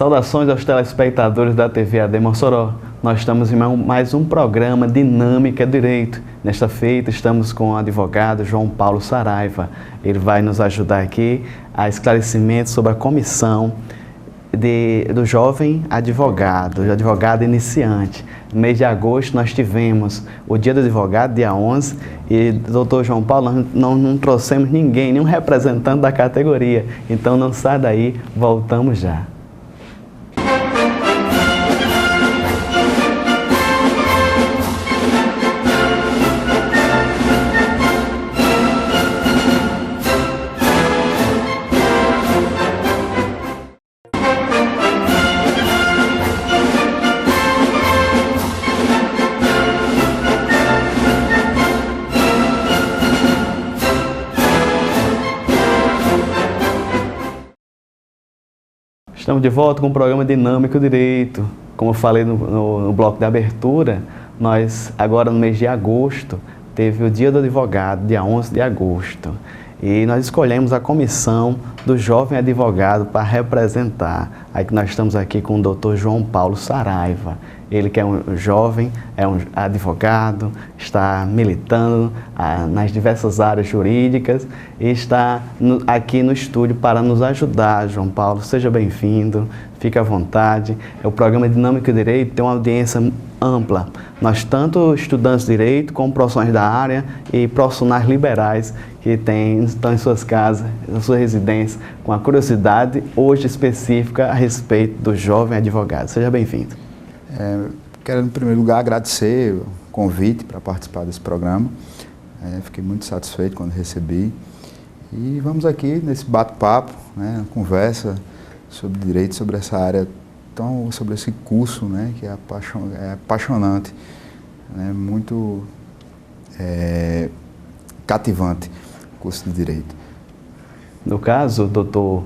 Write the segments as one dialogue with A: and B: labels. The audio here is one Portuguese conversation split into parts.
A: Saudações aos telespectadores da TV AD Mossoró. Nós estamos em mais um programa Dinâmica Direito. Nesta feita estamos com o advogado João Paulo Saraiva. Ele vai nos ajudar aqui a esclarecimento sobre a comissão do jovem advogado, do advogado iniciante. No mês de agosto nós tivemos o Dia do Advogado, dia 11, e doutor João Paulo, nós não trouxemos ninguém, nenhum representante da categoria. Então não sai daí, voltamos já. Estamos de volta com o programa Dinâmico Direito. Como eu falei no bloco de abertura, nós agora no mês de agosto teve o Dia do Advogado, dia 11 de agosto. E nós escolhemos a comissão do jovem advogado para representar. Aí que nós estamos aqui com o doutor João Paulo Saraiva. Ele que é um jovem, é um advogado, está militando nas diversas áreas jurídicas e está aqui no estúdio para nos ajudar. João Paulo, seja bem-vindo, fique à vontade. O programa Dinâmico Direito tem uma audiência ampla. Nós, tanto estudantes de Direito, como profissionais da área e profissionais liberais que estão em suas casas, na sua residência, com a curiosidade hoje específica a respeito do jovem advogado. Seja bem-vindo.
B: Quero, em primeiro lugar, agradecer o convite para participar desse programa. Fiquei muito satisfeito quando recebi. E vamos aqui nesse bate-papo, conversa sobre direito, sobre essa área, sobre esse curso, que é apaixonante, muito cativante, o curso de direito.
A: No caso, doutor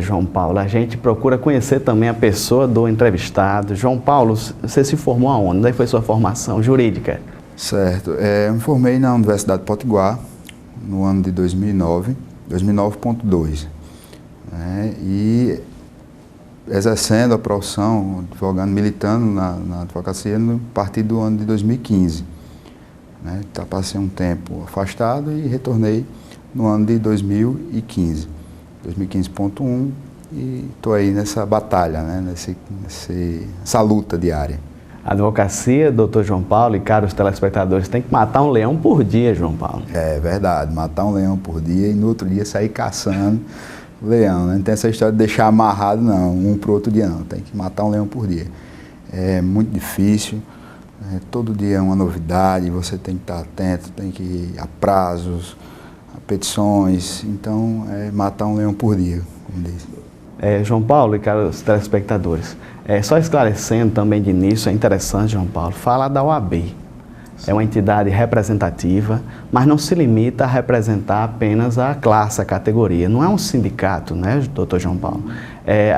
A: João Paulo, a gente procura conhecer também a pessoa do entrevistado. João Paulo, você se formou aonde? Onde foi sua formação jurídica?
B: Certo. Eu me formei na Universidade de Potiguar, no ano de 2009, 2009.2. E exercendo a profissão, advogando, militando na advocacia a partir do ano de 2015. Passei um tempo afastado e retornei no ano de 2015. 2015.1 e estou aí nessa batalha, nessa luta diária.
A: A advocacia, doutor João Paulo e caros telespectadores, tem que matar um leão por dia, João Paulo.
B: É verdade, matar um leão por dia e no outro dia sair caçando o leão. Não tem essa história de deixar amarrado não, um para o outro dia não, tem que matar um leão por dia. É muito difícil, todo dia é uma novidade, você tem que estar atento, tem que ir a prazos, petições, então é matar um leão por dia, como diz.
A: João Paulo e caros telespectadores, só esclarecendo também de início, é interessante, João Paulo, falar da OAB. É uma entidade representativa, mas não se limita a representar apenas a classe, a categoria. Não é um sindicato, né, doutor João Paulo?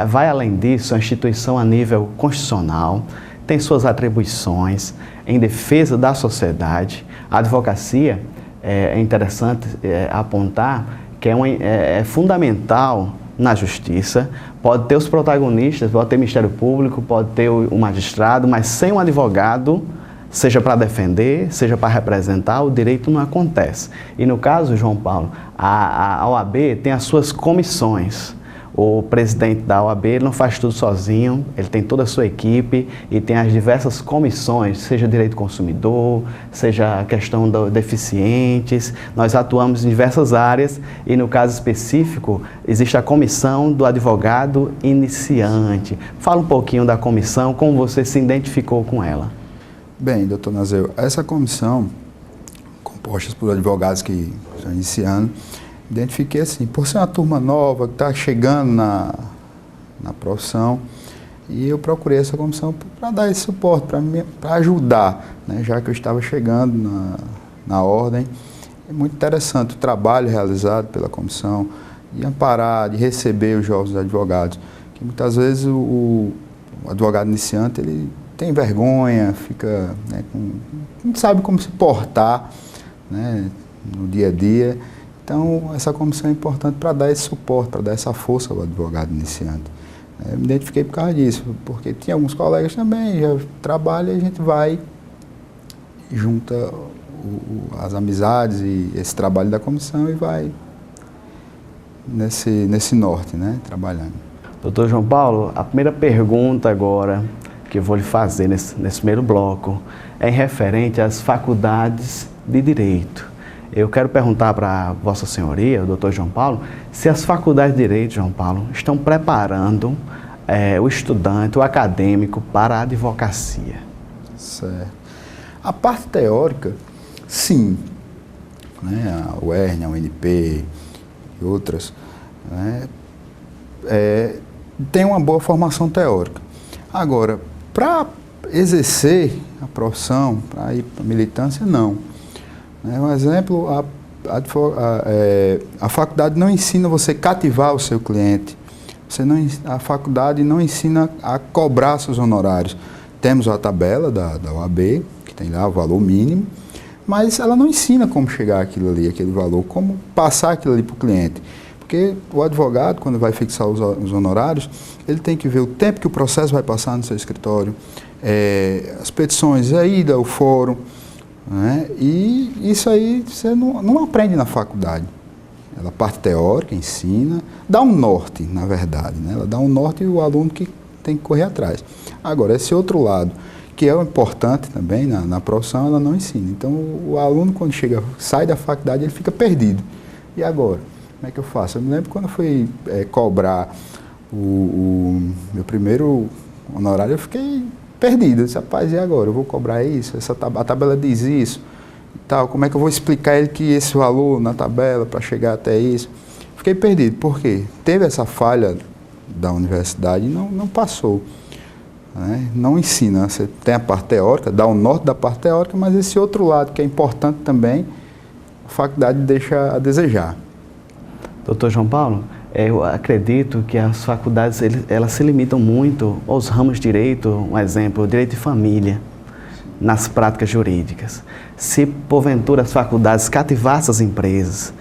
A: Vai além disso, é uma instituição a nível constitucional, tem suas atribuições em defesa da sociedade. A advocacia, é interessante apontar que é fundamental na justiça. Pode ter os protagonistas, pode ter o Ministério Público, pode ter o magistrado, mas sem um advogado, seja para defender, seja para representar, o direito não acontece. E no caso, João Paulo, a OAB tem as suas comissões. O presidente da OAB não faz tudo sozinho, ele tem toda a sua equipe e tem as diversas comissões, seja direito do consumidor, seja a questão dos deficientes. Nós atuamos em diversas áreas e, no caso específico, existe a comissão do advogado iniciante. Fala um pouquinho da comissão, como você se identificou com ela.
B: Bem, doutor Nazeu, essa comissão, composta por advogados que estão iniciando, identifiquei assim, por ser uma turma nova, que está chegando na profissão, e eu procurei essa comissão para dar esse suporte, para ajudar, já que eu estava chegando na ordem. É muito interessante o trabalho realizado pela comissão, de amparar, de receber os jovens advogados, que muitas vezes o advogado iniciante, ele tem vergonha, fica, não sabe como se portar, no dia a dia. Então, essa comissão é importante para dar esse suporte, para dar essa força ao advogado iniciante. Eu me identifiquei por causa disso, porque tinha alguns colegas também, já trabalham e a gente vai, junta as amizades e esse trabalho da comissão e vai nesse norte, né, trabalhando.
A: Doutor João Paulo, a primeira pergunta agora que eu vou lhe fazer nesse primeiro bloco é referente às faculdades de Direito. Eu quero perguntar para Vossa Senhoria, o doutor João Paulo, se as faculdades de Direito, João Paulo, estão preparando o estudante, o acadêmico para a advocacia.
B: Certo. A parte teórica, sim, né, a UERN, a UNP e outras, né, tem uma boa formação teórica. Agora, para exercer a profissão, para ir para a militância, não. Um exemplo, a faculdade não ensina você cativar o seu cliente. A faculdade não ensina a cobrar seus honorários. Temos a tabela da OAB, que tem lá o valor mínimo, mas ela não ensina como chegar àquilo ali, aquele valor, como passar aquilo ali para o cliente. Porque o advogado, quando vai fixar os honorários, ele tem que ver o tempo que o processo vai passar no seu escritório, as petições, a ida ao fórum, né? E isso aí você não aprende na faculdade. Ela parte teórica, ensina, dá um norte, na verdade, né? Ela dá um norte e o aluno que tem que correr atrás. Agora, esse outro lado, que é o importante também na profissão, ela não ensina. Então, o aluno, quando sai da faculdade, ele fica perdido. E agora? Como é que eu faço? Eu me lembro quando eu fui cobrar o meu primeiro honorário, eu fiquei perdido. Eu disse, rapaz, e agora? Eu vou cobrar isso? A tabela diz isso? E tal. Como é que eu vou explicar ele que esse valor na tabela para chegar até isso? Fiquei perdido. Por quê? Teve essa falha da universidade e não passou. Né? Não ensina. Você tem a parte teórica, dá o norte da parte teórica, mas esse outro lado, que é importante também, a faculdade deixa a desejar.
A: Doutor João Paulo, eu acredito que as faculdades elas se limitam muito aos ramos de direito, um exemplo, direito de família, nas práticas jurídicas. Se porventura as faculdades cativassem as empresas,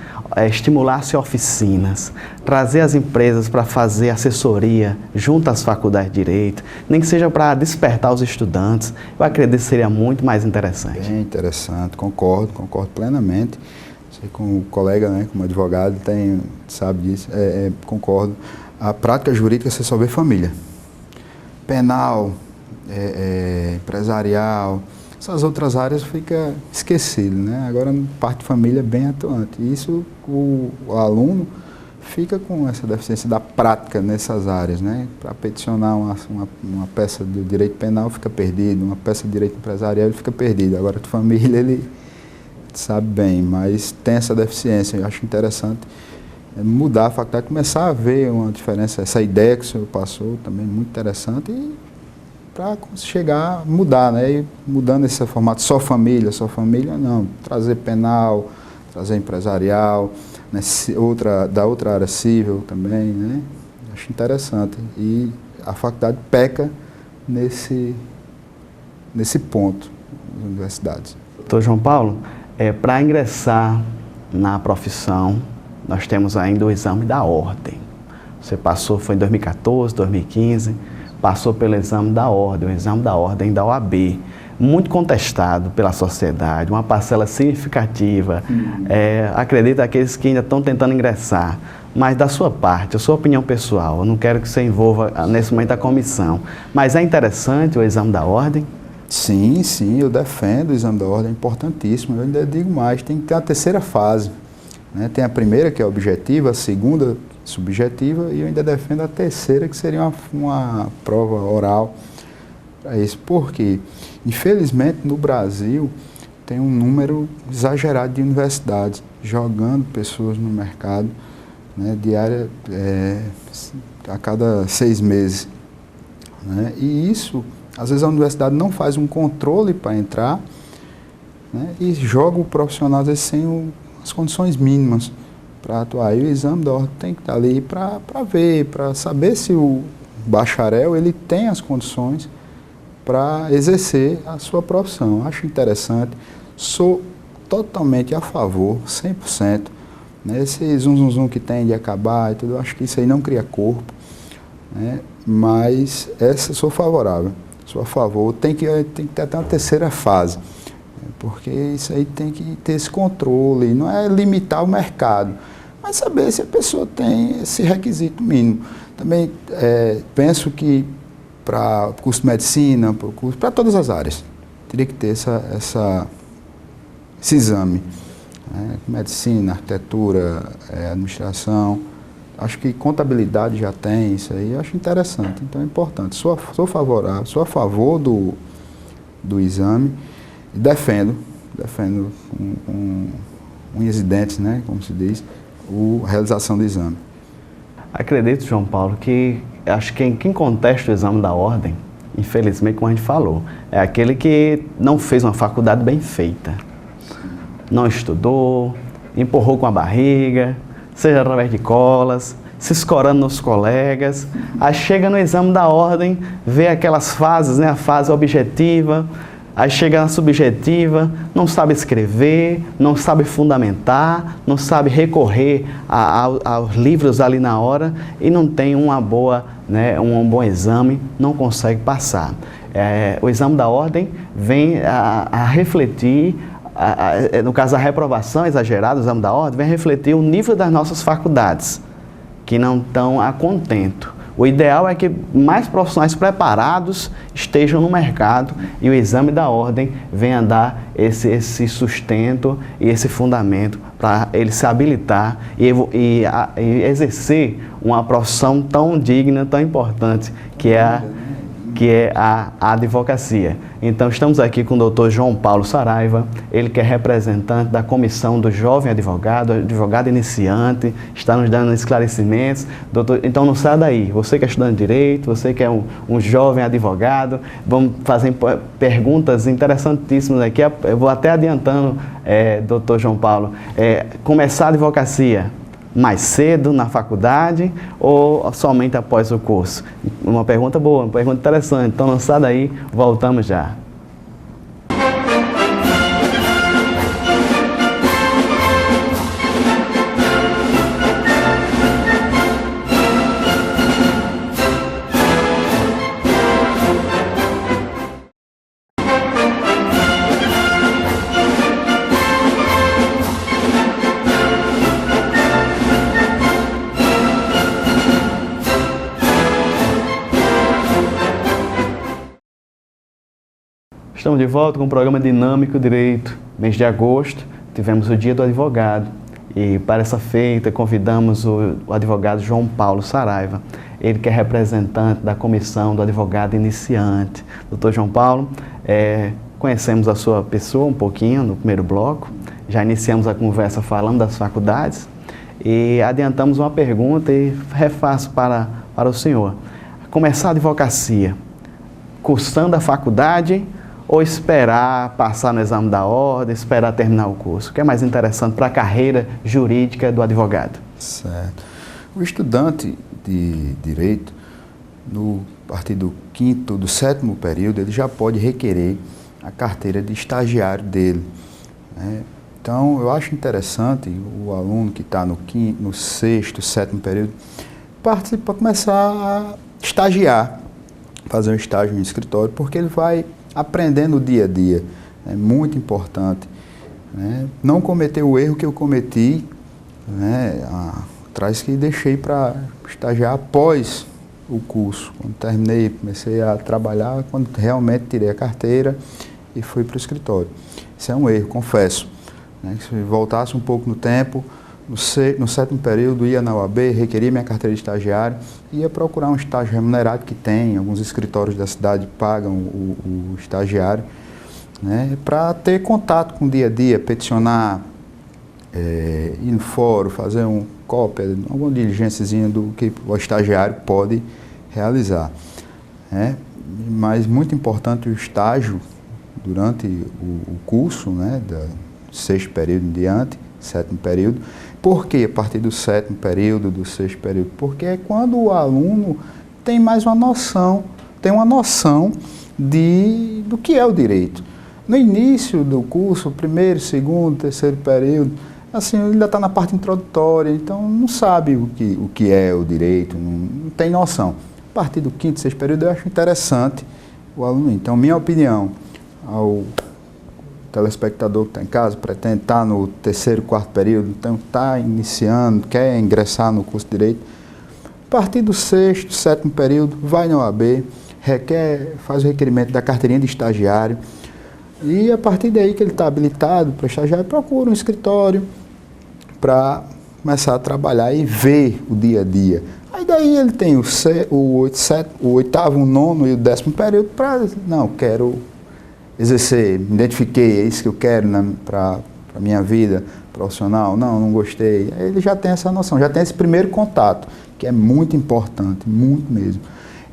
A: estimulassem oficinas, trazer as empresas para fazer assessoria junto às faculdades de direito, nem que seja para despertar os estudantes, eu acredito que seria muito mais interessante.
B: Bem interessante, concordo plenamente. Como colega, né, como advogado, sabe disso, concordo. A prática jurídica você só vê família. Penal, empresarial, essas outras áreas fica esquecido, né? Agora, parte de família é bem atuante. E isso, o aluno fica com essa deficiência da prática nessas áreas, né? Para peticionar uma peça do direito penal, fica perdido. Uma peça de direito empresarial, ele fica perdido. Agora, de família, ele sabe bem, mas tem essa deficiência. Eu acho interessante mudar a faculdade, começar a ver uma diferença. Essa ideia que o senhor passou também é muito interessante e para chegar a mudar, né? E mudando esse formato só família, não. Trazer penal, trazer empresarial, né? Da outra área civil também, né? Acho interessante. E a faculdade peca nesse ponto nas universidades.
A: Doutor João Paulo, para ingressar na profissão, nós temos ainda o exame da ordem. Você passou, foi em 2014, 2015, passou pelo exame da ordem, o exame da ordem da OAB, muito contestado pela sociedade, uma parcela significativa. Acredito aqueles que ainda estão tentando ingressar, mas da sua parte, a sua opinião pessoal, eu não quero que você envolva nesse momento a comissão, mas é interessante o exame da ordem?
B: Sim, eu defendo o exame da ordem, é importantíssimo. Eu ainda digo mais, tem que ter a terceira fase. Né? Tem a primeira, que é objetiva, a segunda, subjetiva, e eu ainda defendo a terceira, que seria uma prova oral para isso. Por quê? Infelizmente, no Brasil, tem um número exagerado de universidades jogando pessoas no mercado, né, diária, a cada 6 meses. Né? E isso, às vezes a universidade não faz um controle para entrar, né, e joga o profissional, às vezes, sem as condições mínimas para atuar. E o exame da ordem tem que estar ali para ver, para saber se o bacharel ele tem as condições para exercer a sua profissão. Acho interessante, sou totalmente a favor, 100%. Né, esse zum que tem de acabar e tudo, acho que isso aí não cria corpo. Né, mas essa sou favorável, sou a favor. Tem que ter até uma terceira fase, porque isso aí tem que ter esse controle, não é limitar o mercado, mas saber se a pessoa tem esse requisito mínimo. Também penso que para o curso de medicina, para todas as áreas, teria que ter esse exame. Medicina, arquitetura, administração, acho que contabilidade já tem isso aí, acho interessante, então é importante. Sou favorável, sou a favor do exame e defendo com unhas e dentes, né, como se diz, a realização do exame.
A: Acredito, João Paulo, que acho que quem contesta o exame da ordem, infelizmente, como a gente falou, é aquele que não fez uma faculdade bem feita. Não estudou, empurrou com a barriga, seja através de colas, se escorando nos colegas, aí chega no exame da ordem, vê aquelas fases, né, a fase objetiva, aí chega na subjetiva, não sabe escrever, não sabe fundamentar, não sabe recorrer aos livros ali na hora e não tem um bom exame, não consegue passar. O exame da ordem vem a refletir, no caso a reprovação exagerada do exame da ordem, vem refletir o nível das nossas faculdades, que não estão a contento. O ideal é que mais profissionais preparados estejam no mercado e o exame da ordem venha dar esse sustento e esse fundamento para ele se habilitar e exercer uma profissão tão digna, tão importante, que é a advocacia. Então, estamos aqui com o Dr. João Paulo Saraiva, ele que é representante da comissão do jovem advogado, advogado iniciante, está nos dando esclarecimentos. Doutor, então, não saia daí, você que é estudante de Direito, você que é um jovem advogado, vamos fazer perguntas interessantíssimas aqui, eu vou até adiantando, Dr. João Paulo, começar a advocacia mais cedo na faculdade ou somente após o curso? Uma pergunta boa, uma pergunta interessante. Então, não sai daí, voltamos já. Estamos de volta com o programa Dinâmico Direito. Mês de agosto, tivemos o Dia do Advogado. E para essa feita, convidamos o advogado João Paulo Saraiva. Ele que é representante da comissão do advogado iniciante. Doutor João Paulo, conhecemos a sua pessoa um pouquinho no primeiro bloco. Já iniciamos a conversa falando das faculdades. E adiantamos uma pergunta e refaço para o senhor. Começar a advocacia, cursando a faculdade ou esperar passar no exame da ordem, esperar terminar o curso? O que é mais interessante para a carreira jurídica do advogado?
B: Certo. O estudante de Direito, a partir do 5º, do 7º período, ele já pode requerer a carteira de estagiário dele, né? Então, eu acho interessante o aluno que está no 6º, 7º período, participar, começar a estagiar, fazer um estágio no escritório, porque ele vai aprendendo o dia a dia, é muito importante, né? Não cometer o erro que eu cometi, né, atrás, que deixei para estagiar após o curso. Quando terminei, comecei a trabalhar, quando realmente tirei a carteira e fui para o escritório. Isso é um erro, confesso, né? Se voltasse um pouco no tempo, no 7º período, ia na UAB, requeria minha carteira de estagiário, ia procurar um estágio remunerado que tem, alguns escritórios da cidade pagam o estagiário, né, para ter contato com o dia a dia, peticionar, ir no fórum, fazer uma cópia, alguma diligênciazinha do que o estagiário pode realizar, né? Mas muito importante o estágio durante o curso, né, do 6º período em diante, 7º período. Por que a partir do 7º período, do 6º período? Porque é quando o aluno tem mais uma noção, do que é o direito. No início do curso, 1º, 2º, 3º período, assim, ele ainda está na parte introdutória, então não sabe o que é o direito, não tem noção. A partir do quinto, sexto período, eu acho interessante o aluno. Então, minha opinião ao telespectador que está em casa, pretende estar no terceiro, quarto período, então está iniciando, quer ingressar no curso de Direito, a partir do sexto, sétimo período, vai na OAB, faz o requerimento da carteirinha de estagiário, e a partir daí que ele está habilitado para estagiário, procura um escritório para começar a trabalhar e ver o dia a dia. Aí daí ele tem o oitavo, o nono e o décimo período para, não, quero exercer, me identifiquei, é isso que eu quero para a minha vida profissional, não gostei. Aí ele já tem essa noção, já tem esse primeiro contato, que é muito importante, muito mesmo.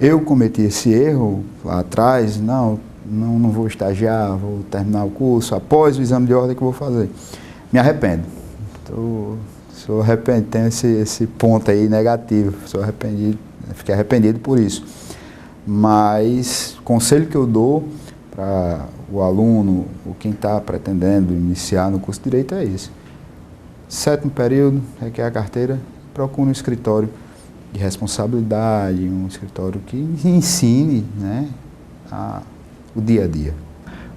B: Eu cometi esse erro lá atrás, não vou estagiar, vou terminar o curso, após o exame de ordem que eu vou fazer. Me arrependo. Sou arrependido, tenho esse ponto aí negativo, sou arrependido, fiquei arrependido por isso. Mas o conselho que eu dou para o aluno, ou quem está pretendendo iniciar no curso de Direito é esse. Sétimo período, requer a carteira, procura um escritório de responsabilidade, um escritório que ensine, né, o dia a dia.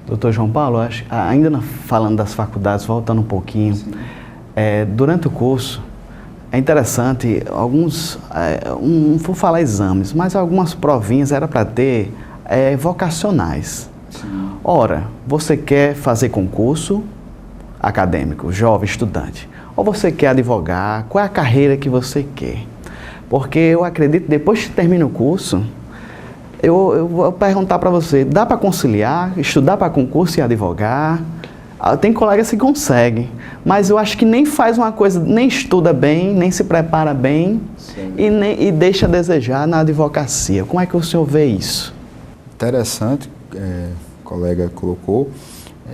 A: Doutor João Paulo, ainda falando das faculdades, voltando um pouquinho, durante o curso, é interessante, não vou falar exames, mas algumas provinhas era para ter vocacionais. Sim. Ora, você quer fazer concurso acadêmico, jovem, estudante, ou você quer advogar, qual é a carreira que você quer? Porque eu acredito que depois que termina o curso, eu vou perguntar para você, dá para conciliar, estudar para concurso e advogar? Tem colegas que conseguem, mas eu acho que nem faz uma coisa, nem estuda bem, nem se prepara bem e deixa a desejar na advocacia. Como é que o senhor vê isso?
B: Interessante, o colega colocou,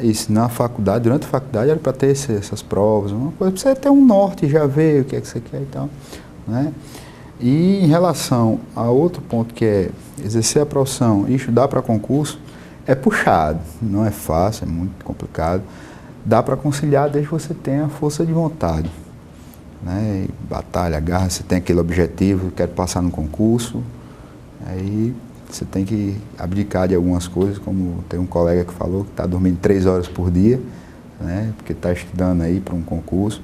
B: isso na faculdade, durante a faculdade era para ter essas provas, uma coisa para você ter um norte, já ver o que é que você quer e tal, né? E em relação a outro ponto que é exercer a profissão e estudar para concurso, é puxado, não é fácil, é muito complicado. Dá para conciliar desde que você tenha força de vontade, né? E batalha, garra, você tem aquele objetivo, quero passar no concurso, aí você tem que abdicar de algumas coisas, como tem um colega que falou que está dormindo 3 horas por dia, né? Porque está estudando aí para um concurso.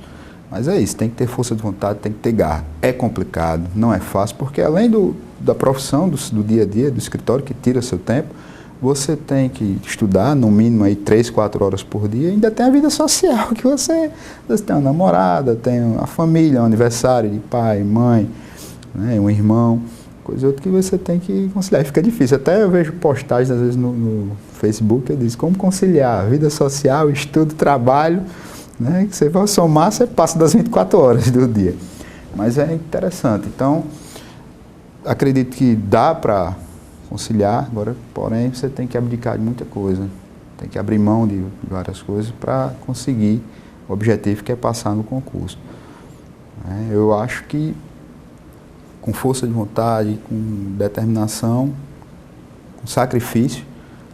B: Mas é isso, tem que ter força de vontade, tem que ter garra. É complicado, não é fácil, porque além da profissão, do dia a dia, do escritório que tira seu tempo, você tem que estudar no mínimo aí 3, 4 horas por dia, e ainda tem a vida social, que você tem uma namorada, tem a família, um aniversário de pai, mãe, né, um irmão, coisa outra que você tem que conciliar. E fica difícil, até eu vejo postagens às vezes no Facebook, eu digo, como conciliar vida social, estudo, trabalho, né, que você vai somar, você passa das 24 horas do dia. Mas é interessante, então, acredito que dá para conciliar, agora, porém, você tem que abdicar de muita coisa, tem que abrir mão de várias coisas para conseguir o objetivo que é passar no concurso. Eu acho que com força de vontade, com determinação, com sacrifício,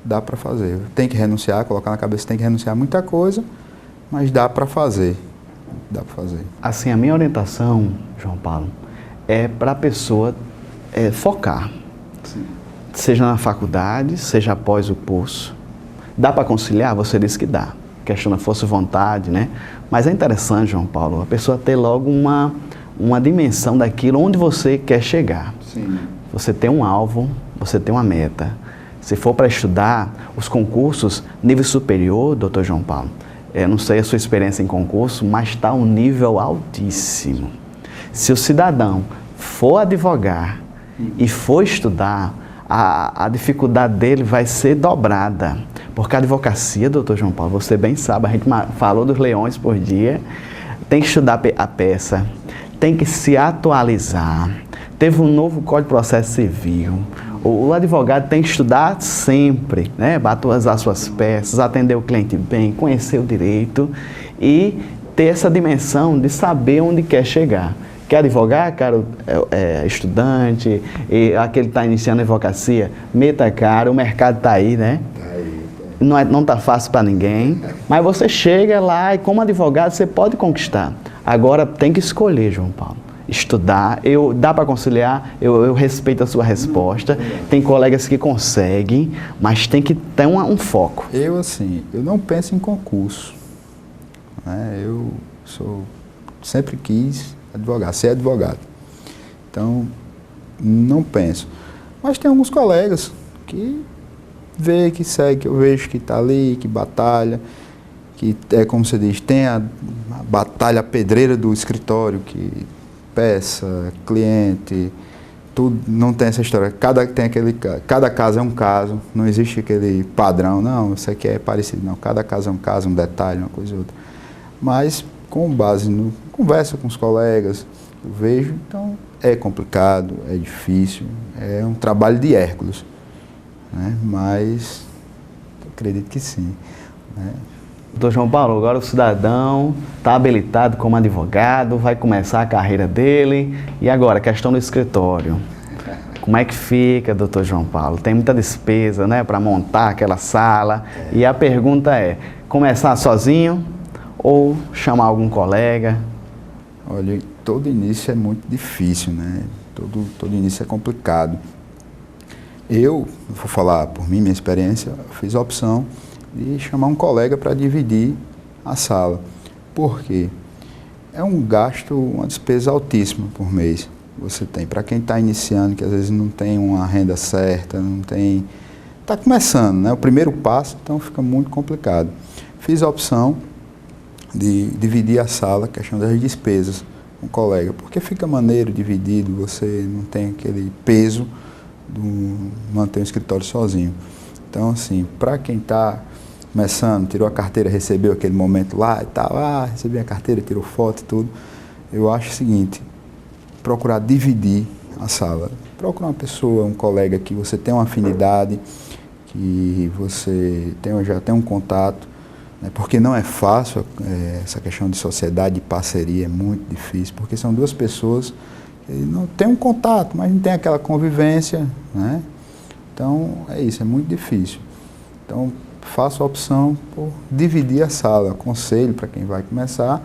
B: dá para fazer. Tem que renunciar, colocar na cabeça, tem que renunciar a muita coisa, mas dá para fazer, dá para fazer.
A: Assim, a minha orientação, João Paulo, é para a pessoa focar. Sim. Seja na faculdade, seja após o curso. Dá para conciliar? Você disse que dá. Questão da força e vontade, né? Mas é interessante, João Paulo, a pessoa ter logo uma dimensão daquilo onde você quer chegar.
B: Sim.
A: Você tem um alvo, você tem uma meta. Se for para estudar, os concursos, nível superior, doutor João Paulo, não sei a sua experiência em concurso, mas está um nível altíssimo. Se o cidadão for advogar e for estudar, a dificuldade dele vai ser dobrada. Porque a advocacia, doutor João Paulo, você bem sabe, a gente falou dos leões por dia, tem que estudar a peça, tem que se atualizar. Teve um novo Código de Processo Civil. O advogado tem que estudar sempre, né? Atualizar suas peças, atender o cliente bem, conhecer o direito e ter essa dimensão de saber onde quer chegar. Quer advogar, cara, estudante, e aquele que está iniciando a advocacia, meta cara, o mercado está aí, né? Não está fácil para ninguém, mas você chega lá e como advogado você pode conquistar. Agora tem que escolher, João Paulo. estudar, dá para conciliar, eu respeito a sua resposta. Tem colegas que conseguem, mas tem que ter um foco.
B: Eu não penso em concurso, né? Sempre quis ser advogado. Então, não penso. Mas tem alguns colegas que que segue, que eu vejo que está ali, que batalha, que é como você diz, tem a batalha pedreira do escritório, que peça, cliente, tudo, não tem essa história. Cada caso é um caso, não existe aquele padrão, não, isso aqui é parecido, não. Cada caso é um caso, um detalhe, uma coisa ou outra. Mas com base no conversa com os colegas, eu vejo, então é complicado, é difícil, é um trabalho de Hércules, né? Mas acredito que sim, né?
A: Doutor João Paulo, agora o cidadão está habilitado como advogado, vai começar a carreira dele, e agora, a questão do escritório. Como é que fica, doutor João Paulo? Tem muita despesa, né, para montar aquela sala, e a pergunta é, começar sozinho ou chamar algum colega?
B: Olha, todo início é muito difícil, né? Todo início é complicado. Eu vou falar por mim, minha experiência, fiz a opção de chamar um colega para dividir a sala. Por quê? É um gasto, uma despesa altíssima por mês. Você tem, para quem está iniciando, que às vezes não tem uma renda certa, está começando, né? O primeiro passo, então fica muito complicado. Fiz a opção de dividir a sala, questão das despesas, com um colega, porque fica maneiro, dividido, você não tem aquele peso de manter um escritório sozinho. Então, assim, para quem está começando, tirou a carteira, recebeu aquele momento lá e tal, recebi a carteira, tirou foto e tudo, eu acho o seguinte, procurar dividir a sala. Procurar uma pessoa, um colega que você tem uma afinidade, que você já tem um contato, né, porque não é fácil, essa questão de sociedade, de parceria é muito difícil, porque são duas pessoas que não têm um contato, mas não tem aquela convivência, né? Então, é isso, é muito difícil. Então, faço a opção por dividir a sala. Aconselho para quem vai começar,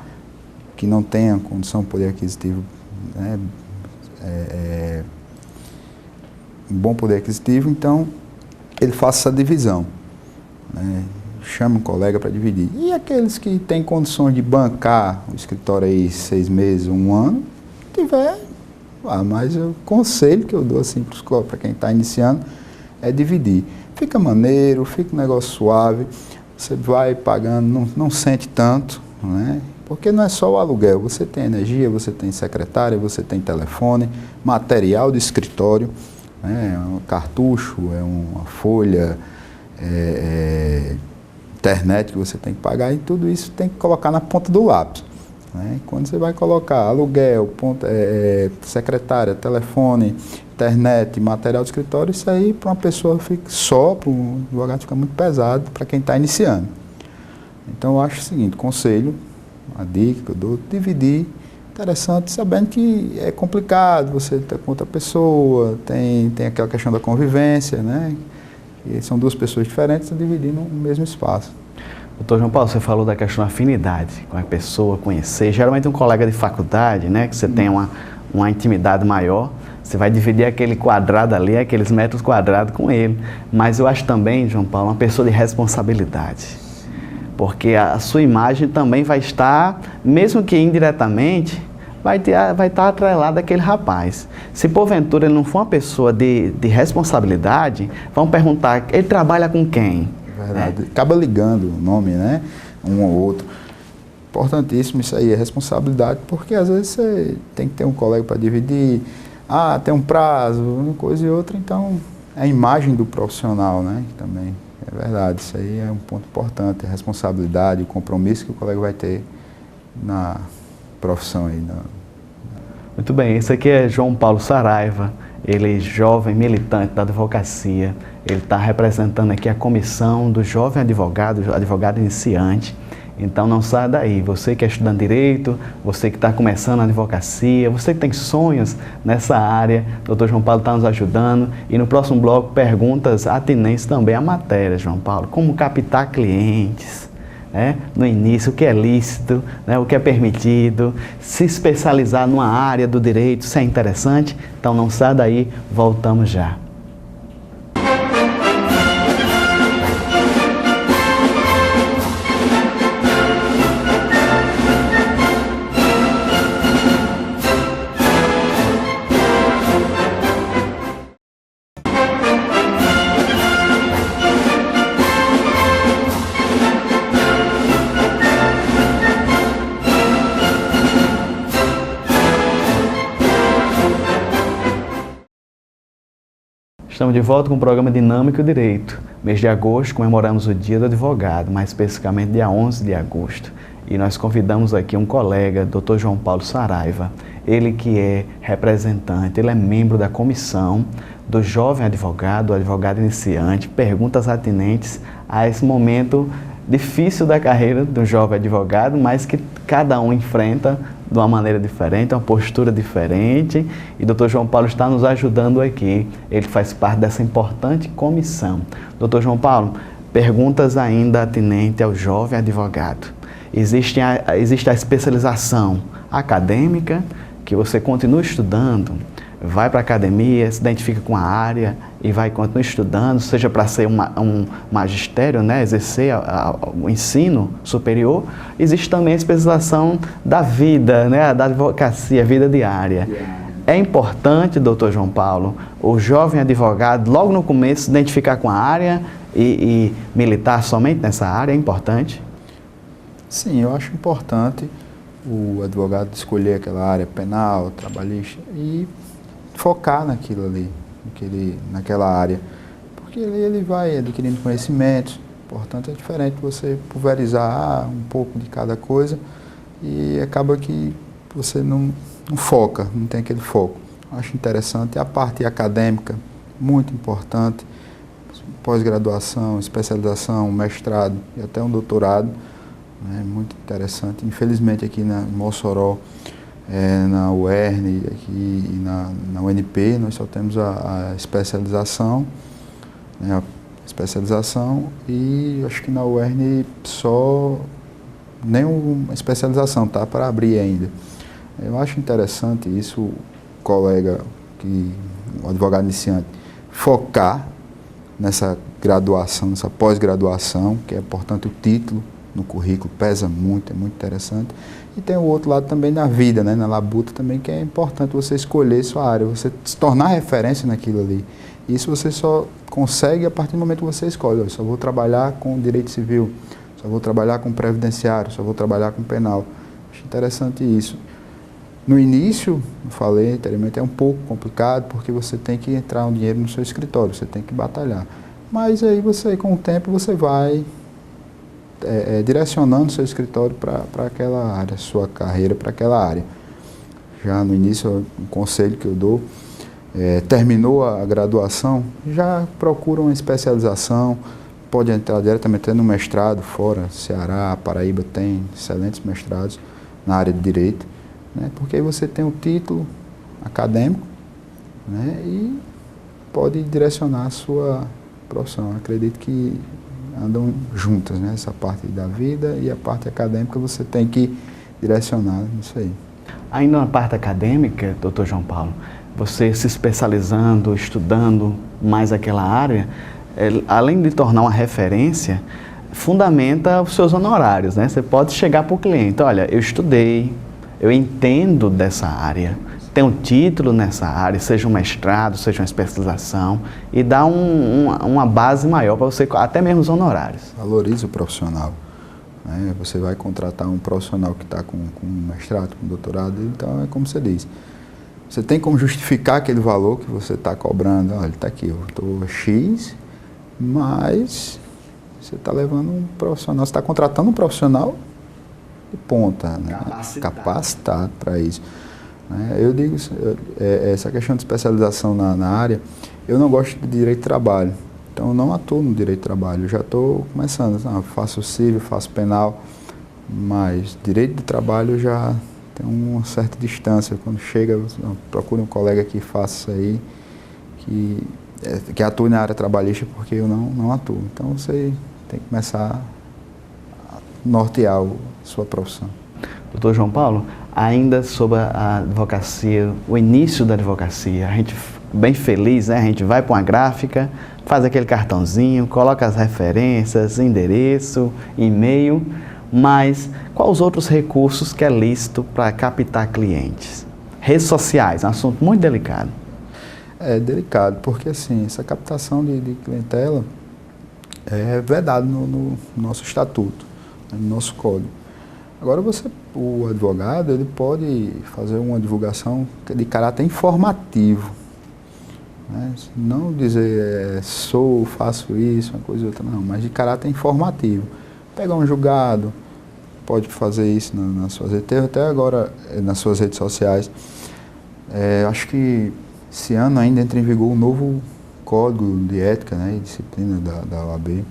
B: que não tenha condição, poder aquisitivo, né, um bom poder aquisitivo, então ele faça essa divisão, né? Chama um colega para dividir. E aqueles que têm condições de bancar o escritório aí 6 meses, 1 ano, tiver, mas o conselho que eu dou assim para quem está iniciando é dividir. Fica maneiro, fica um negócio suave, você vai pagando, não sente tanto, né? Porque não é só o aluguel, você tem energia, você tem secretária, você tem telefone, material de escritório, né? Um cartucho, uma folha, internet que você tem que pagar, e tudo isso tem que colocar na ponta do lápis, né? Quando você vai colocar aluguel, secretária, telefone, internet, material de escritório, isso aí para uma pessoa para um advogado fica muito pesado para quem está iniciando. Então eu acho o seguinte, conselho, a dica que eu dou, dividir, interessante, sabendo que é complicado, você está com outra pessoa, tem aquela questão da convivência, né? E são duas pessoas diferentes dividindo o mesmo espaço.
A: Doutor João Paulo, você falou da questão da afinidade com a pessoa, conhecer, geralmente um colega de faculdade, né, que você tem uma intimidade maior, você vai dividir aquele quadrado ali, aqueles metros quadrados com ele. Mas eu acho também, João Paulo, uma pessoa de responsabilidade. Porque a sua imagem também vai estar, mesmo que indiretamente, vai estar atrelada àquele rapaz. Se porventura ele não for uma pessoa de responsabilidade, vão perguntar, ele trabalha com quem?
B: Verdade. Acaba ligando o nome, né? Um ou outro. Importantíssimo isso aí, é responsabilidade, porque às vezes você tem que ter um colega para dividir, tem um prazo, uma coisa e outra, então é a imagem do profissional, né? Também, é verdade, isso aí é um ponto importante, a responsabilidade, o compromisso que o colega vai ter na profissão aí.
A: Muito bem, esse aqui é João Paulo Saraiva, ele é jovem militante da advocacia, ele está representando aqui a comissão do jovem advogado iniciante. Então não saia daí, você que é estudante de Direito, você que está começando a advocacia, você que tem sonhos nessa área, o Dr. João Paulo está nos ajudando. E no próximo bloco, perguntas atinentes também à matéria, João Paulo. Como captar clientes, né, no início, o que é lícito, né, o que é permitido, se especializar numa área do direito, isso é interessante. Então não sai daí, voltamos já. Estamos de volta com o programa Dinâmico Direito. Mês de agosto comemoramos o Dia do Advogado, mais especificamente dia 11 de agosto. E nós convidamos aqui um colega, Dr. João Paulo Saraiva, ele que é representante, ele é membro da comissão do jovem advogado, o advogado iniciante, perguntas atinentes a esse momento difícil da carreira do jovem advogado, mas que cada um enfrenta de uma maneira diferente, uma postura diferente, e o Dr. João Paulo está nos ajudando aqui. Ele faz parte dessa importante comissão. Dr. João Paulo, perguntas ainda atinentes ao jovem advogado. Existe a especialização acadêmica, que você continua estudando, vai para a academia, se identifica com a área e vai continuar estudando, seja para ser um magistério, né, exercer o ensino superior. Existe também a especialização da vida, né, da advocacia, vida diária. É importante, doutor João Paulo, o jovem advogado, logo no começo, se identificar com a área e militar somente nessa área? É importante?
B: Sim, eu acho importante o advogado escolher aquela área penal, trabalhista e focar naquilo ali, naquela área, porque ele vai adquirindo conhecimentos. Portanto, é diferente você pulverizar um pouco de cada coisa e acaba que você não foca, não tem aquele foco. Acho interessante. A parte acadêmica, muito importante, pós-graduação, especialização, mestrado e até um doutorado, né, muito interessante. Infelizmente aqui na Mossoró, na UERN aqui e na UNP, nós só temos a especialização, né, e acho que na UERN só nenhuma especialização, tá para abrir ainda. Eu acho interessante isso, o colega, o advogado iniciante, focar nessa graduação, nessa pós-graduação, que é, portanto, o título no currículo pesa muito, é muito interessante. E tem o outro lado também na vida, né, na labuta também, que é importante você escolher sua área, você se tornar referência naquilo ali. Isso você só consegue a partir do momento que você escolhe. Eu só vou trabalhar com direito civil, só vou trabalhar com previdenciário, só vou trabalhar com penal. Acho interessante isso. No início, eu falei anteriormente, é um pouco complicado, porque você tem que entrar um dinheiro no seu escritório, você tem que batalhar. Mas aí você, com o tempo, você vai direcionando seu escritório para aquela área, sua carreira para aquela área. Já no início, um conselho que eu dou, terminou a graduação, já procura uma especialização, pode entrar diretamente no mestrado fora, Ceará, Paraíba tem excelentes mestrados na área de direito, né, porque aí você tem um título acadêmico, né, e pode direcionar a sua profissão. Acredito que andam juntas, né? Essa parte da vida e a parte acadêmica você tem que direcionar nisso aí.
A: Ainda na parte acadêmica, doutor João Paulo, você se especializando, estudando mais aquela área, além de tornar uma referência, fundamenta os seus honorários, né? Você pode chegar para o cliente, olha, eu estudei, eu entendo dessa área, tenho um título nessa área, seja um mestrado, seja uma especialização, e dá uma base maior para você, até mesmo os honorários.
B: Valoriza o profissional, né? Você vai contratar um profissional que está com mestrado, com doutorado, então é como você diz. Você tem como justificar aquele valor que você está cobrando. Olha, está aqui, eu estou X, mas você está levando um profissional, você está contratando um profissional de ponta, né? Capacitado para isso. Eu digo, essa questão de especialização na área, eu não gosto de direito de trabalho, então eu não atuo no direito de trabalho, eu já estou começando, faço civil, faço penal, mas direito de trabalho já tem uma certa distância. Quando chega, procure um colega que faça isso aí, que atue na área trabalhista, porque eu não atuo. Então você tem que começar a nortear a sua profissão.
A: Doutor João Paulo, ainda sobre a advocacia, o início da advocacia, a gente bem feliz, né? A gente vai para uma gráfica, faz aquele cartãozinho, coloca as referências, endereço, e-mail, mas quais os outros recursos que é lícito para captar clientes? Redes sociais, um assunto muito delicado.
B: É delicado, porque assim, essa captação de clientela é vedado no nosso estatuto, no nosso código. Agora o advogado, ele pode fazer uma divulgação de caráter informativo, né? Não dizer faço isso, uma coisa ou outra, não, mas de caráter informativo. Pegar um julgado, pode fazer isso nas suas redes, até agora nas suas redes sociais. Acho que esse ano ainda entra em vigor o novo Código de Ética, né, e Disciplina da OAB,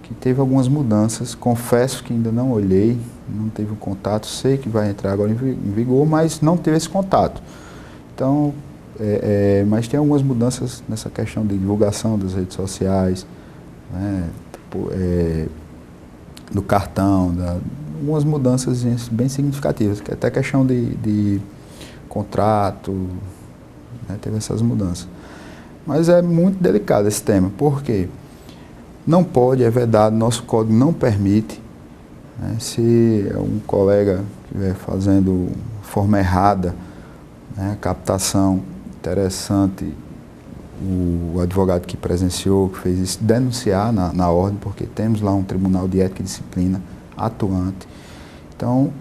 B: que teve algumas mudanças. Confesso que ainda não olhei, não teve um contato, sei que vai entrar agora em vigor, mas não teve esse contato. Então, mas tem algumas mudanças nessa questão de divulgação das redes sociais, né, do cartão, algumas mudanças bem significativas, que até questão de contrato, né, teve essas mudanças. Mas é muito delicado esse tema, porque não pode, é vedado, nosso código não permite, né, se um colega estiver fazendo de forma errada, né, captação interessante, o advogado que presenciou, que fez isso, denunciar na ordem, porque temos lá um Tribunal de Ética e Disciplina atuante. Então,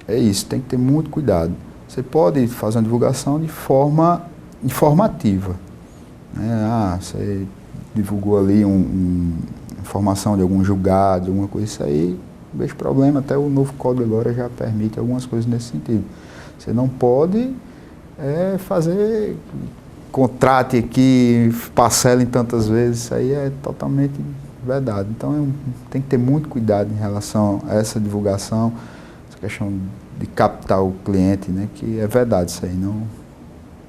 B: é isso, tem que ter muito cuidado. Você pode fazer uma divulgação de forma informativa, né? Você divulgou ali informação de algum julgado, alguma coisa, isso aí, não vejo problema, até o novo código agora já permite algumas coisas nesse sentido. Você não pode fazer, contrate aqui, parcela em tantas vezes, isso aí é totalmente vedado. Então tem que ter muito cuidado em relação a essa divulgação, essa questão de captar o cliente, né, que é vedado, isso aí não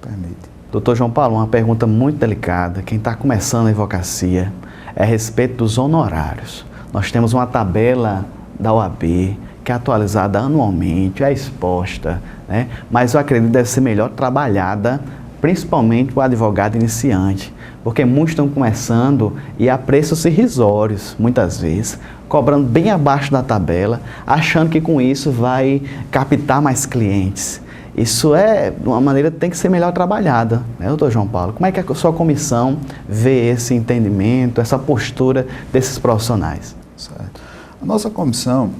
B: permite.
A: Doutor João Paulo, uma pergunta muito delicada. Quem está começando a advocacia é a respeito dos honorários. Nós temos uma tabela da OAB, que é atualizada anualmente, é exposta, né? Mas eu acredito que deve ser melhor trabalhada, principalmente para o advogado iniciante, porque muitos estão começando e a preços irrisórios, muitas vezes, cobrando bem abaixo da tabela, achando que com isso vai captar mais clientes. Isso é uma maneira que tem que ser melhor trabalhada, né, doutor João Paulo? Como é que a sua comissão vê esse entendimento, essa postura desses profissionais?
B: Certo. A nossa comissão,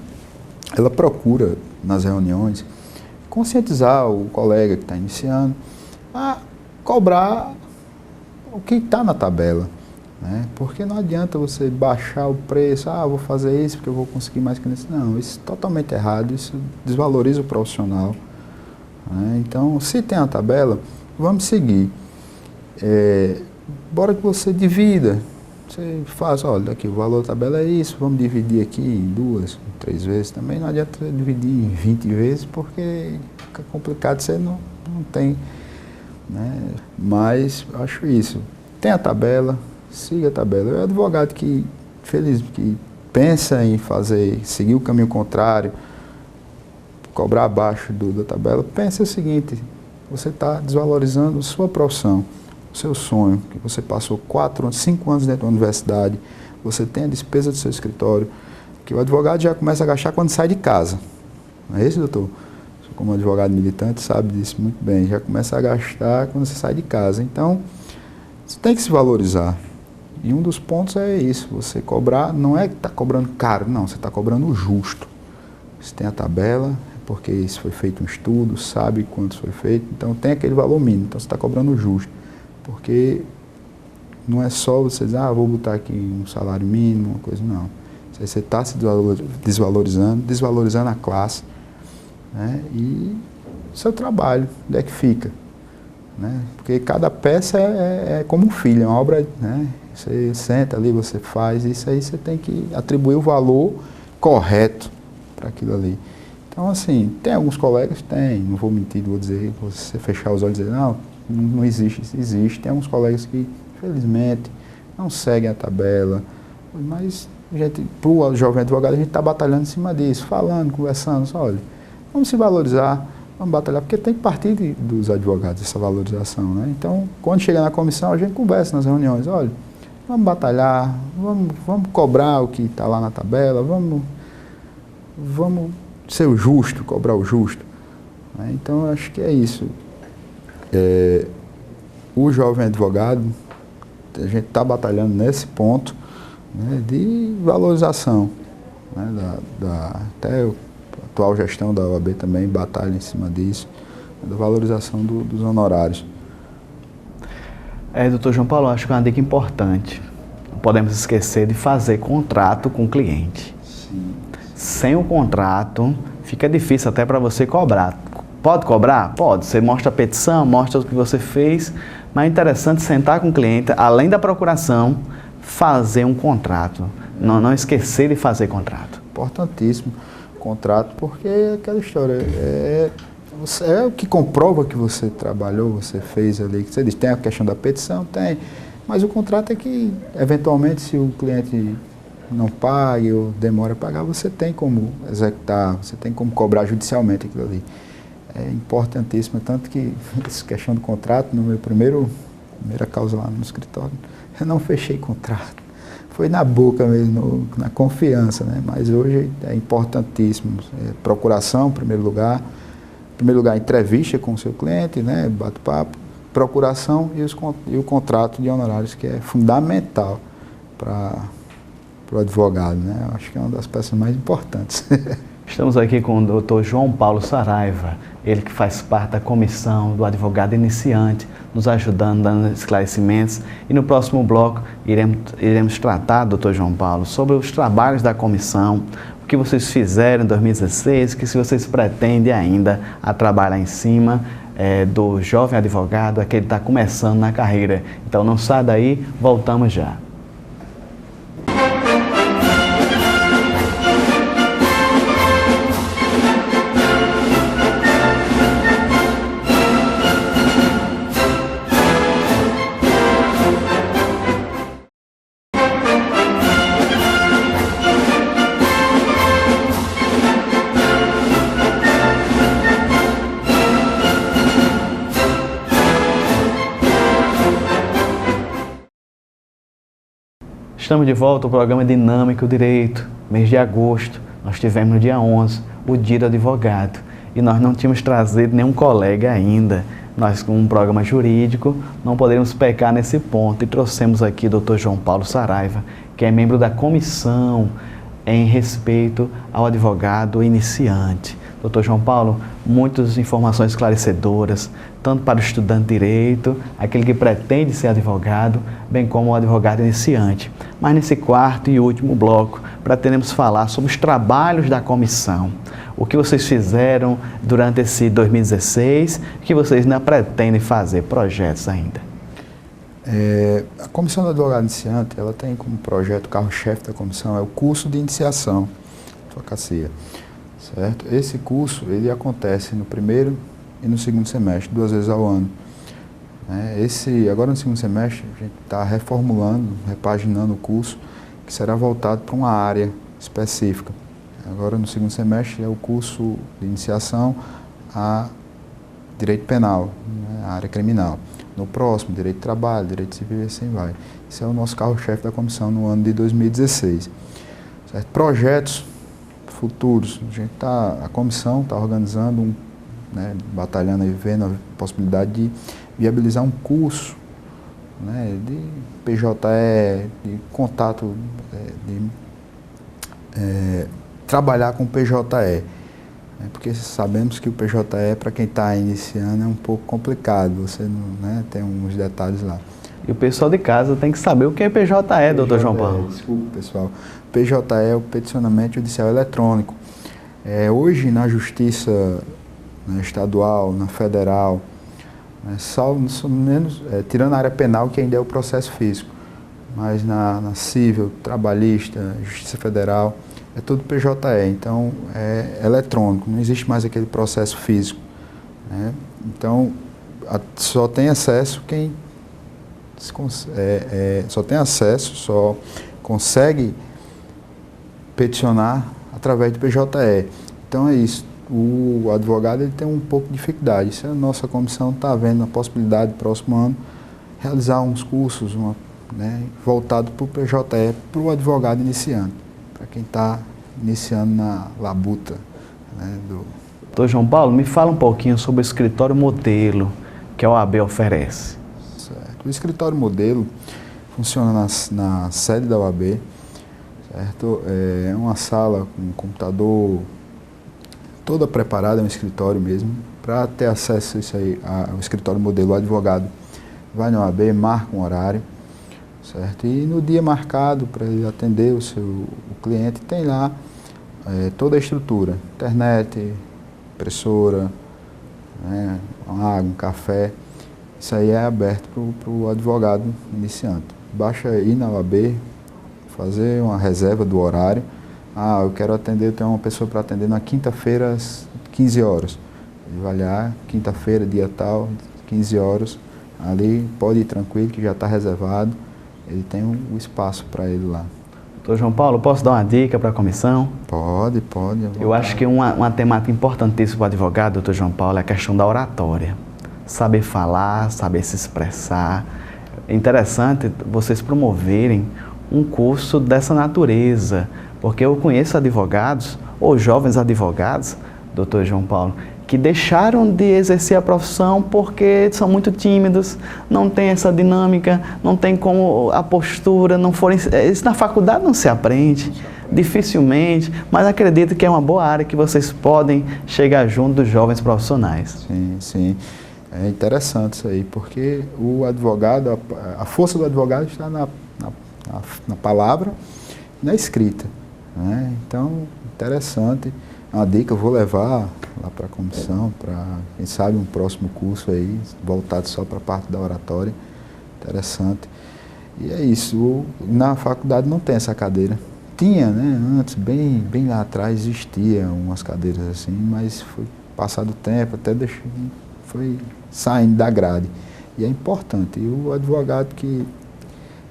B: ela procura, nas reuniões, conscientizar o colega que está iniciando a cobrar o que está na tabela, né? Porque não adianta você baixar o preço, vou fazer isso porque eu vou conseguir mais clientes. Não, isso é totalmente errado, isso desvaloriza o profissional. Então, se tem a tabela, vamos seguir. Bora que você divida. Você faz, olha, aqui o valor da tabela é isso, vamos dividir aqui em 2, 3 vezes. Também não adianta dividir em 20 vezes, porque fica complicado, você não tem, né? Mas acho isso. Tem a tabela, siga a tabela. É o advogado que pensa em seguir o caminho contrário, cobrar abaixo da tabela, pense o seguinte: você está desvalorizando sua profissão, o seu sonho, que você passou 4 anos, 5 anos dentro da universidade, você tem a despesa do seu escritório, que o advogado já começa a gastar quando sai de casa. Não é isso, doutor? Como advogado militante sabe disso muito bem, já começa a gastar quando você sai de casa. Então, você tem que se valorizar. E um dos pontos é isso, você cobrar, não é que está cobrando caro, não, você está cobrando o justo. Você tem a tabela, porque isso foi feito um estudo, sabe quanto foi feito, então tem aquele valor mínimo, então você está cobrando o justo. Porque não é só você dizer, vou botar aqui um salário mínimo, uma coisa, não. Você está se desvalorizando a classe, né? E seu trabalho, onde é que fica? Né? Porque cada peça é como um filho, é uma obra, né? Você senta ali, você faz, isso aí você tem que atribuir o valor correto para aquilo ali. Então, assim, tem alguns colegas, não vou mentir, vou dizer, você fechar os olhos e dizer, não existe, existe. Tem alguns colegas que, infelizmente, não seguem a tabela, mas para o jovem advogado, a gente está batalhando em cima disso, falando, conversando, só, olha, vamos se valorizar, vamos batalhar, porque tem que partir dos advogados essa valorização, né? Então, quando chega na comissão, a gente conversa nas reuniões, olha, vamos batalhar, vamos cobrar o que está lá na tabela, vamos ser o justo, cobrar o justo. Né? Então, eu acho que é isso. O jovem advogado, a gente está batalhando nesse ponto, né, de valorização. Né, até a atual gestão da OAB também batalha em cima disso, da valorização dos honorários.
A: Doutor João Paulo, acho que é uma dica importante. Não podemos esquecer de fazer contrato com o cliente.
B: Sim.
A: Sem o contrato, fica difícil até para você cobrar. Pode cobrar? Pode. Você mostra a petição, mostra o que você fez, mas é interessante sentar com o cliente, além da procuração, fazer um contrato. Não esquecer de fazer contrato.
B: Importantíssimo contrato, porque é aquela história, é o que comprova que você trabalhou, você fez ali, que você diz, tem a questão da petição, tem, mas o contrato é que, eventualmente, se o cliente não pague ou demora a pagar, você tem como executar, você tem como cobrar judicialmente aquilo ali. É importantíssimo, tanto que essa questão do contrato, no meu primeira causa lá no escritório, eu não fechei contrato. Foi na boca mesmo, na confiança, né? Mas hoje é importantíssimo. Procuração, em primeiro lugar, entrevista com o seu cliente, né? Bate-papo, procuração e o contrato de honorários, que é fundamental para o advogado, né? Eu acho que é uma das peças mais importantes.
A: Estamos aqui com o Dr. João Paulo Saraiva, ele que faz parte da comissão do advogado iniciante, nos ajudando, dando esclarecimentos. E no próximo bloco iremos tratar, Dr. João Paulo, sobre os trabalhos da comissão, o que vocês fizeram em 2016, que se vocês pretendem ainda a trabalhar em cima do jovem advogado, aquele que está começando na carreira. Então não sai daí, voltamos já. Estamos de volta ao programa Dinâmico Direito. Mês de agosto, nós tivemos no dia 11 o Dia do Advogado e nós não tínhamos trazido nenhum colega ainda. Nós, com um programa jurídico, não poderíamos pecar nesse ponto e trouxemos aqui o Dr. João Paulo Saraiva, que é membro da comissão em respeito ao advogado iniciante. Dr. João Paulo, muitas informações esclarecedoras, tanto para o estudante de direito, aquele que pretende ser advogado, bem como o advogado iniciante. Mas nesse quarto e último bloco, pretendemos falar sobre os trabalhos da comissão. O que vocês fizeram durante esse 2016, o que vocês ainda pretendem fazer, projetos ainda.
B: A comissão do advogado iniciante, ela tem como projeto, o carro-chefe da comissão, é o curso de iniciação, advocacia. Certo? Esse curso, ele acontece no primeiro e no segundo semestre, 2 vezes ao ano. Agora no segundo semestre, a gente está reformulando, repaginando o curso, que será voltado para uma área específica. Agora no segundo semestre é o curso de iniciação a direito penal, a área criminal. No próximo, direito de trabalho, direito civil e assim vai. Esse é o nosso carro-chefe da comissão no ano de 2016. Certo? Projetos futuros, a comissão está organizando, batalhando e vendo a possibilidade de viabilizar um curso, de PJE, de contato, trabalhar com PJE, porque sabemos que o PJE, para quem está iniciando, é um pouco complicado, você não, tem uns detalhes lá.
A: E o pessoal de casa tem que saber o que é PJE, doutor João Paulo.
B: Desculpa, pessoal. PJE é o peticionamento judicial eletrônico. Hoje, na justiça estadual, na federal, tirando a área penal, que ainda é o processo físico, mas na civil, trabalhista, justiça federal, é tudo PJE, então é eletrônico, não existe mais aquele processo físico. Então, só tem acesso quem só consegue peticionar através do PJE. Então é isso. O advogado ele tem um pouco de dificuldade. Isso a nossa comissão está vendo a possibilidade, no próximo ano, realizar uns cursos voltado para o PJE, para o advogado iniciante, para quem está iniciando na labuta.
A: Doutor João Paulo, me fala um pouquinho sobre o escritório modelo que a OAB oferece.
B: Certo. O escritório modelo funciona na sede da OAB, certo? É uma sala com um computador toda preparada, é um escritório mesmo. Para ter acesso a isso aí, ao escritório modelo, o advogado vai na OAB, marca um horário, certo? E no dia marcado para ele atender o cliente, tem lá toda a estrutura, internet, impressora, uma água, um café. Isso aí é aberto para o advogado iniciante. Basta ir na OAB, fazer uma reserva do horário. Eu quero atender, eu tenho uma pessoa para atender na quinta-feira às 15 horas. Ele vai lá, quinta-feira, dia tal, 15 horas. Ali pode ir tranquilo, que já está reservado. Ele tem um espaço para ele lá.
A: Doutor João Paulo, posso dar uma dica para a comissão?
B: Pode.
A: Eu acho que uma temática importantíssima para o advogado, doutor João Paulo, é a questão da oratória. Saber falar, saber se expressar. É interessante vocês promoverem um curso dessa natureza, porque eu conheço advogados, ou jovens advogados, doutor João Paulo, que deixaram de exercer a profissão porque são muito tímidos, não tem essa dinâmica, não tem como a postura, isso na faculdade não se aprende, dificilmente, mas acredito que é uma boa área que vocês podem chegar junto dos jovens profissionais.
B: Sim. É interessante isso aí, porque o advogado, a força do advogado está na palavra e na escrita, né? Então, interessante. É uma dica, eu vou levar lá para a comissão, para, quem sabe, um próximo curso aí, voltado só para a parte da oratória. Interessante. E é isso, na faculdade não tem essa cadeira. Tinha, né? Antes, bem lá atrás, existia umas cadeiras assim, mas foi passado o tempo, até foi saindo da grade. E é importante. E o advogado que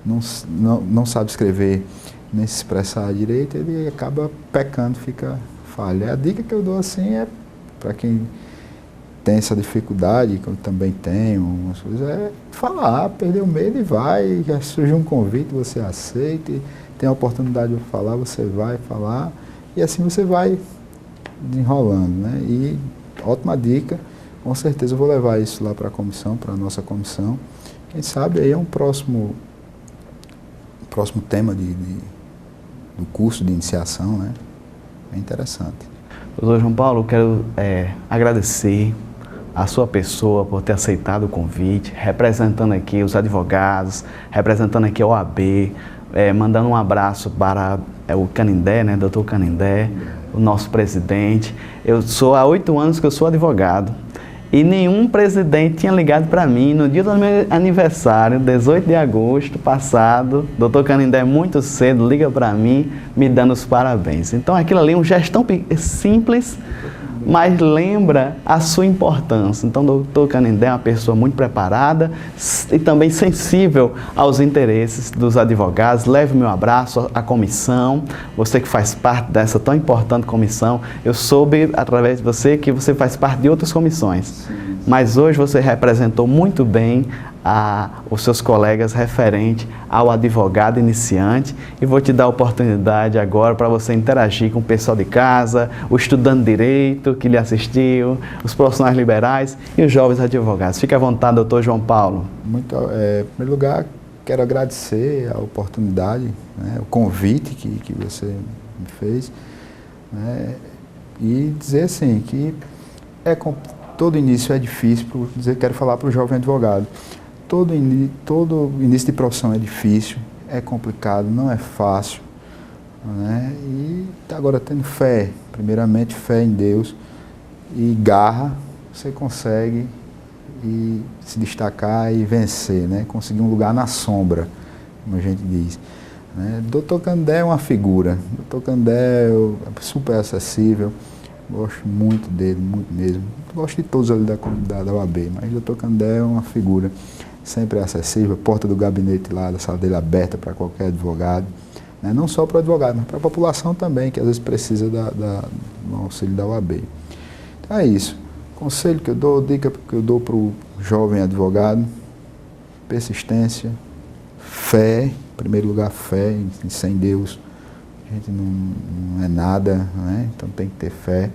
B: não sabe escrever nem se expressar direito, ele acaba pecando, fica falha. A dica que eu dou assim é para quem tem essa dificuldade, que eu também tenho, umas coisas, é falar, perder o medo e vai, surge um convite, você aceita, tem a oportunidade de falar, você vai falar, e assim você vai desenrolando, né? E ótima dica, com certeza eu vou levar isso lá para a comissão, para a nossa comissão. Quem sabe aí é um próximo tema do curso de iniciação, né? É interessante.
A: Doutor João Paulo, eu quero agradecer a sua pessoa por ter aceitado o convite, representando aqui os advogados, representando aqui a OAB, mandando um abraço para o Canindé, né, doutor Canindé, o nosso presidente. Eu sou há 8 anos que eu sou advogado e nenhum presidente tinha ligado para mim no dia do meu aniversário, 18 de agosto passado. Doutor Canindé muito cedo liga para mim, me dando os parabéns. Então aquilo ali é um gesto tão simples, mas lembra a sua importância. Então, o doutor Canindé é uma pessoa muito preparada e também sensível aos interesses dos advogados. Leve meu abraço à comissão, você que faz parte dessa tão importante comissão. Eu soube, através de você, que você faz parte de outras comissões, mas hoje você representou muito bem os seus colegas referente ao advogado iniciante, e vou te dar a oportunidade agora para você interagir com o pessoal de casa, o estudante de direito que lhe assistiu, os profissionais liberais e os jovens advogados. Fique à vontade, doutor João Paulo.
B: Em primeiro lugar, quero agradecer a oportunidade, né, o convite que você me fez, né, e dizer assim que todo início é difícil, quero falar para o jovem advogado. Todo início de profissão é difícil, é complicado, não é fácil, né? E agora tendo fé, primeiramente fé em Deus e garra, você consegue se destacar e vencer, né? Conseguir um lugar na sombra, como a gente diz, né? Doutor Canindé é uma figura, doutor Canindé é super acessível, gosto muito dele, muito mesmo. Gosto de todos ali da comunidade da OAB, mas o doutor Canindé é uma figura sempre acessível, porta do gabinete lá, da sala dele aberta para qualquer advogado, né? Não só para o advogado, mas para a população também, que às vezes precisa do auxílio da OAB. Então é isso. Conselho que eu dou, dica que eu dou para o jovem advogado: persistência, fé, em primeiro lugar fé, e sem Deus a gente não é nada, né? Então tem que ter fé,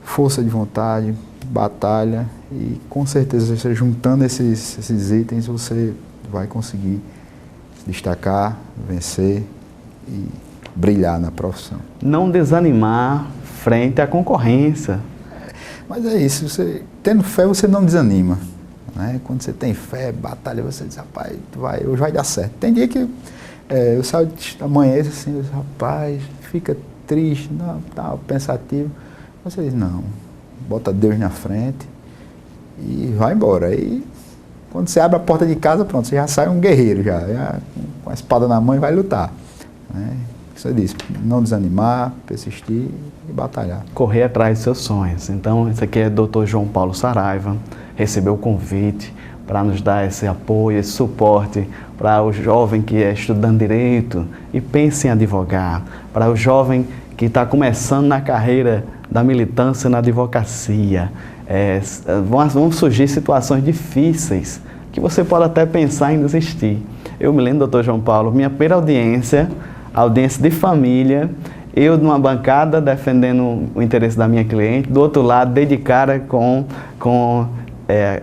B: força de vontade, batalha, e com certeza você juntando esses itens você vai conseguir se destacar, vencer e brilhar na profissão.
A: Não desanimar frente à concorrência.
B: Mas é isso, você, tendo fé você não desanima, né? Quando você tem fé, batalha, você diz, rapaz, hoje vai dar certo. Tem dia que eu saio amanhece assim, eu digo, rapaz, fica triste, não, tá pensativo. Você diz, não, bota Deus na frente e vai embora. Aí, quando você abre a porta de casa, pronto, você já sai um guerreiro, já com a espada na mão e vai lutar, né? Você disse, não desanimar, persistir e batalhar.
A: Correr atrás dos seus sonhos. Então, esse aqui é o Dr. João Paulo Saraiva, recebeu o convite para nos dar esse apoio, esse suporte para o jovem que é estudando Direito e pensa em advogar, para o jovem que está começando na carreira da militância na advocacia. Vão surgir situações difíceis que você pode até pensar em desistir. Eu me lembro, doutor João Paulo, minha primeira audiência de família, eu numa bancada defendendo o interesse da minha cliente, do outro lado dei de cara com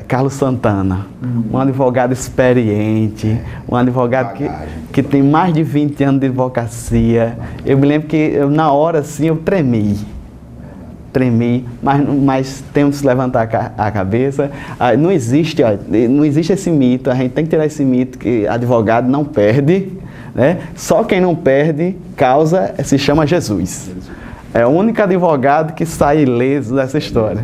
A: Carlos Santana, um advogado experiente, um advogado que tem mais de 20 anos de advocacia. Eu me lembro que na hora assim eu tremi, mas temos que levantar a cabeça. Não existe esse mito, a gente tem que tirar esse mito que advogado não perde, né? Só quem não perde se chama Jesus. É o único advogado que sai ileso dessa história.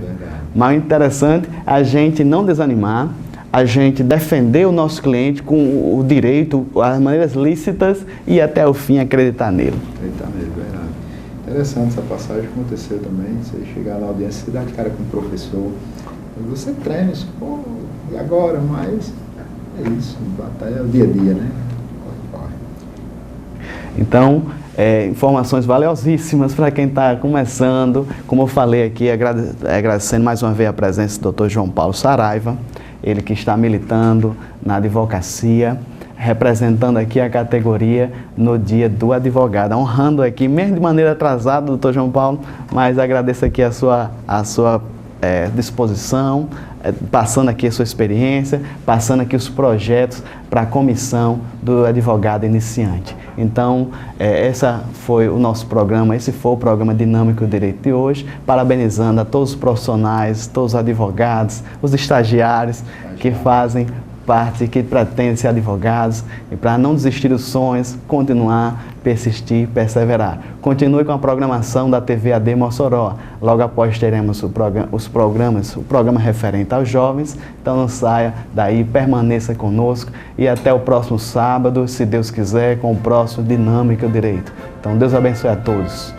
A: Mas o interessante é a gente não desanimar, a gente defender o nosso cliente com o direito, as maneiras lícitas e até o fim acreditar nele.
B: Acreditar nele, verdade. Interessante essa passagem, aconteceu também, você chegar na audiência, você dá de cara com o professor, você treina isso, pô, e agora? Mas é isso, batalha é o dia a dia, né? Corre.
A: Então, informações valiosíssimas para quem está começando. Como eu falei aqui, agradecendo mais uma vez a presença do Dr. João Paulo Saraiva, ele que está militando na advocacia, representando aqui a categoria no Dia do Advogado, honrando aqui, mesmo de maneira atrasada, doutor João Paulo, mas agradeço aqui a sua disposição, passando aqui a sua experiência, passando aqui os projetos para a comissão do advogado iniciante. Então, esse foi o nosso programa, esse foi o programa Dinâmico Direito de hoje, parabenizando a todos os profissionais, todos os advogados, os estagiários que fazem parte, que pretendem ser advogados, e para não desistir dos sonhos, continuar, persistir, perseverar. Continue com a programação da TV AD Mossoró. Logo após teremos o programa referente aos jovens. Então não saia daí, permaneça conosco e até o próximo sábado, se Deus quiser, com o próximo Dinâmica Direito. Então Deus abençoe a todos.